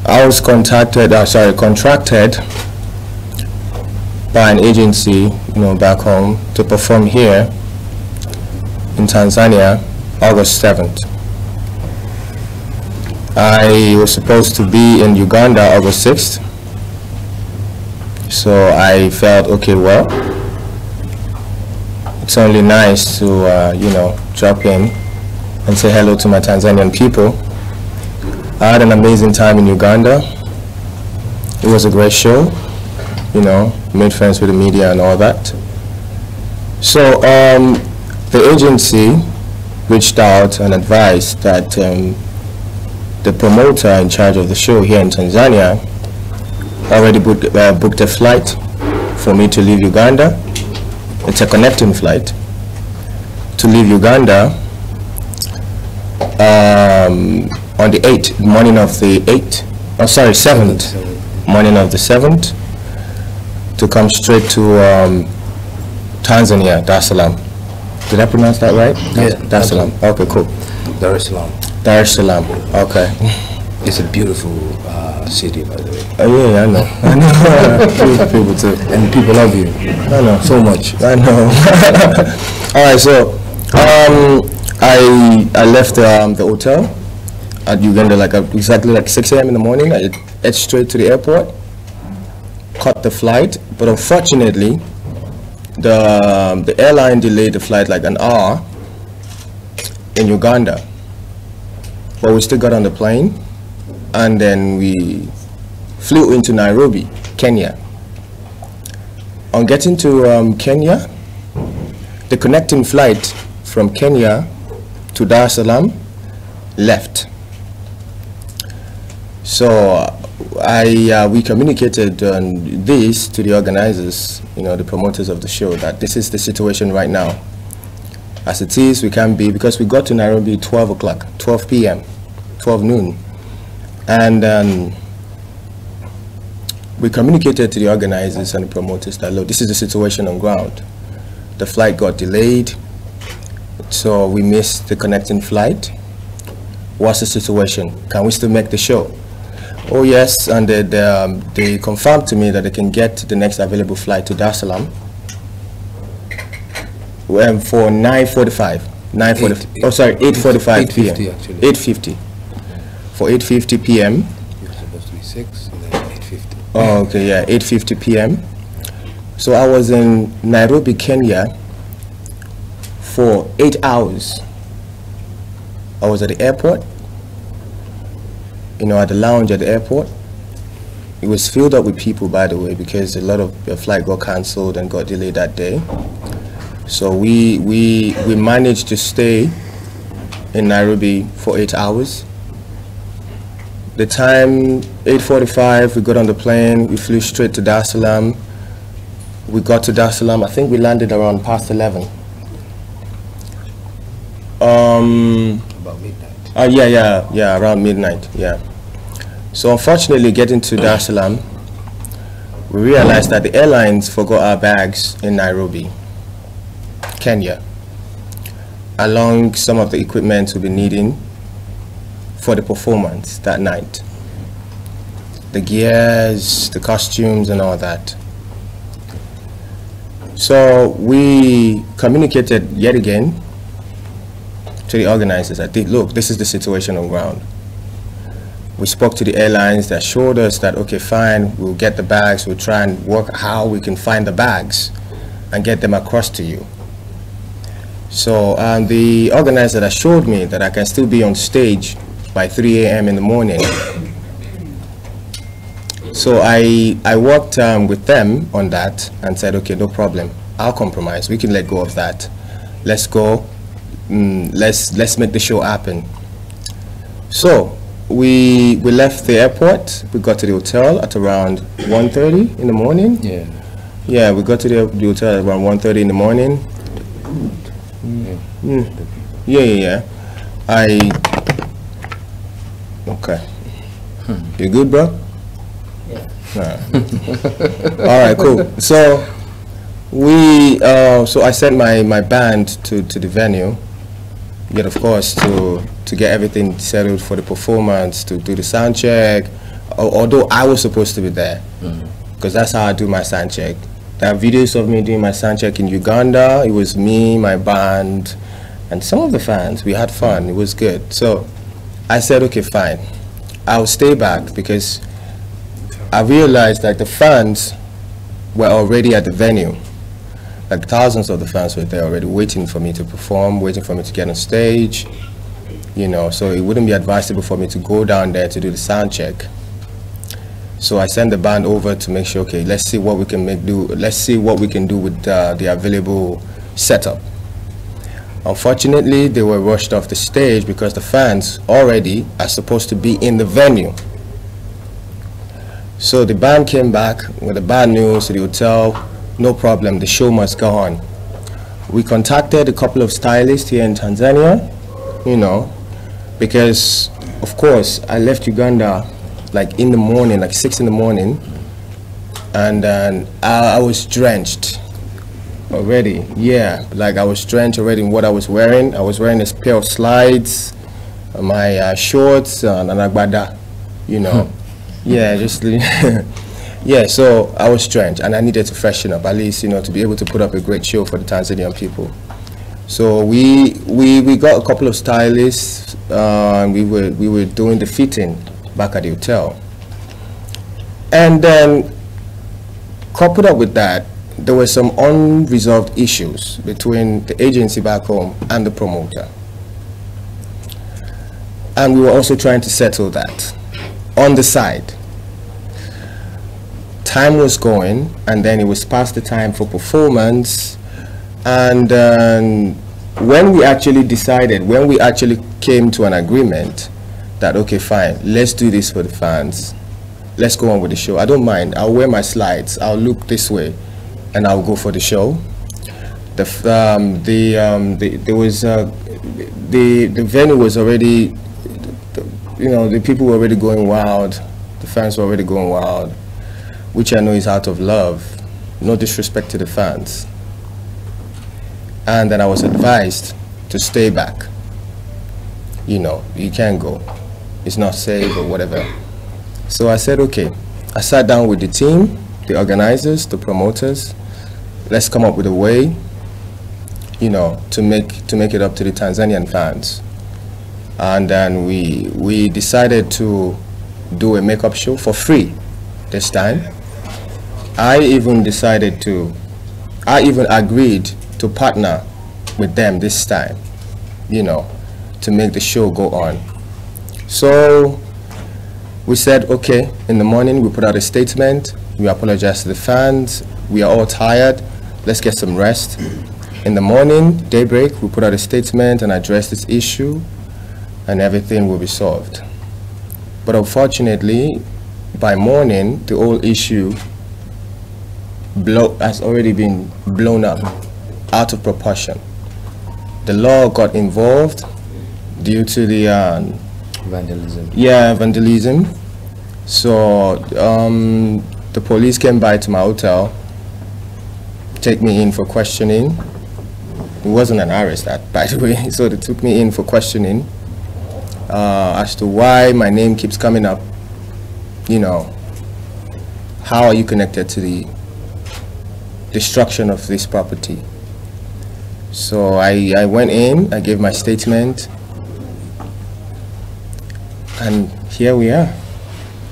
I was contracted by an agency, back home to perform here in Tanzania, August 7th. I was supposed to be in Uganda August 6th. So I felt, okay, well, it's only nice to, drop in and say hello to my Tanzanian people. I had an amazing time in Uganda. It was a great show, made friends with the media and all that. So the agency reached out and advised that the promoter in charge of the show here in Tanzania already booked a flight for me to leave Uganda. It's a connecting flight to leave Uganda on the 8th, morning of the 8th, 7th, morning of the 7th, to come straight to Tanzania, Dar es Salaam. Did I pronounce that right? Yeah. Dar es Salaam. Okay, cool. Dar es Salaam. Dar es Salaam. Okay. It's a beautiful city, by the way. Oh yeah, I know. I know. People too. And people love you. I know. So much. I know. All right, so I left the hotel at Uganda exactly 6 a.m. in the morning. I head straight to the airport, caught the flight, but unfortunately, the airline delayed the flight like an hour in Uganda. But we still got on the plane, and then we flew into Nairobi, Kenya. On getting to Kenya, the connecting flight from Kenya to Dar es Salaam left. So we communicated this to the organizers, the promoters of the show, that this is the situation right now. As it is, we can't be, because we got to Nairobi 12 o'clock, 12 p.m., 12 noon. And we communicated to the organizers and the promoters that, look, this is the situation on ground. The flight got delayed, so we missed the connecting flight. What's the situation? Can we still make the show? Oh yes, and they confirmed to me that they can get the next available flight to Dar es Salaam for 9:45. 9:40. Oh, sorry, 8:45 p.m. 8:50 actually. 8:50. For 8:50 p.m. You're supposed to be 6 and then 8:50. Oh, okay, yeah, 8:50 p.m. So I was in Nairobi, Kenya for 8 hours. I was at the airport, at the lounge at the airport. It was filled up with people, by the way, because a lot of the flight got cancelled and got delayed that day. So we managed to stay in Nairobi for 8 hours. The time, 8:45, we got on the plane, we flew straight to Dar es Salaam. We got to Dar es Salaam, I think we landed around past 11. About midnight. Yeah, around midnight, yeah. So unfortunately, getting to Dar es Salaam, we realized that the airlines forgot our bags in Nairobi, Kenya, along some of the equipment we'll be needing for the performance that night. The gears, the costumes, and all that. So we communicated yet again to the organizers. I think, look, this is the situation on ground. We spoke to the airlines that assured us that, okay, fine, we'll get the bags, we'll try and work how we can find the bags and get them across to you. So the organizer assured me that I can still be on stage by 3 a.m. in the morning. So I worked with them on that and said, okay, no problem, I'll compromise, we can let go of that. Let's go, let's make the show happen. So we left the airport, we got to the hotel at around 1:30 in the morning. Yeah, we got to the hotel at around 1:30 in the morning. Yeah. Okay. You good, bro? Yeah. All right, cool. So so I sent my band to the venue, yet of course to get everything settled for the performance, to do the sound check, although I was supposed to be there, because that's how I do my sound check. There are videos of me doing my sound check in Uganda. It was me, my band, and some of the fans. We had fun. It was good. So I said, okay, fine. I'll stay back because I realized that the fans were already at the venue. Like thousands of the fans were there already waiting for me to perform, waiting for me to get on stage, you know, so it wouldn't be advisable for me to go down there to do the sound check. So I sent the band over to make sure, okay, let's see what we can let's see what we can do with the available setup. Unfortunately, they were rushed off the stage because the fans already are supposed to be in the venue. So the band came back with the bad news to the hotel. No problem, the show must go on. We contacted a couple of stylists here in Tanzania, you know, because of course I left Uganda like in the morning, like 6 in the morning, and I was drenched already. Yeah, like I was drenched already in what I was wearing. I was wearing a pair of slides, my shorts, and an agbada, you know. Yeah, just yeah. So I was drenched, and I needed to freshen up at least, you know, to be able to put up a great show for the Tanzanian people. So we got a couple of stylists. We were doing the fitting back at the hotel, and then coupled up with that, there were some unresolved issues between the agency back home and the promoter, and we were also trying to settle that on the side. Time was going, and then it was past the time for performance, and when we actually came to an agreement that, okay, fine, let's do this for the fans, let's go on with the show. I don't mind, I'll wear my slides, I'll look this way, and I'll go for the show. The venue was already, you know, the people were already going wild, the fans were already going wild, which I know is out of love, no disrespect to the fans. And then I was advised to stay back. You know, you can't go, it's not safe or whatever. So I said, okay. I sat down with the team, the organizers, the promoters. Let's come up with a way, you know, to make it up to the Tanzanian fans. And then we decided to do a makeup show for free this time. I even agreed to partner with them this time, you know, to make the show go on. So we said, okay, in the morning we put out a statement, we apologize to the fans, we are all tired, let's get some rest. In the morning, daybreak, we put out a statement and address this issue, and everything will be solved. But unfortunately, by morning, the whole issue has already been blown up, out of proportion. The law got involved due to the vandalism. Yeah, vandalism. So the police came by to my hotel, take me in for questioning. It wasn't an arrest, that, by the way. So they took me in for questioning as to why my name keeps coming up. You know, how are you connected to the destruction of this property? So I went in, I gave my statement, and here we are.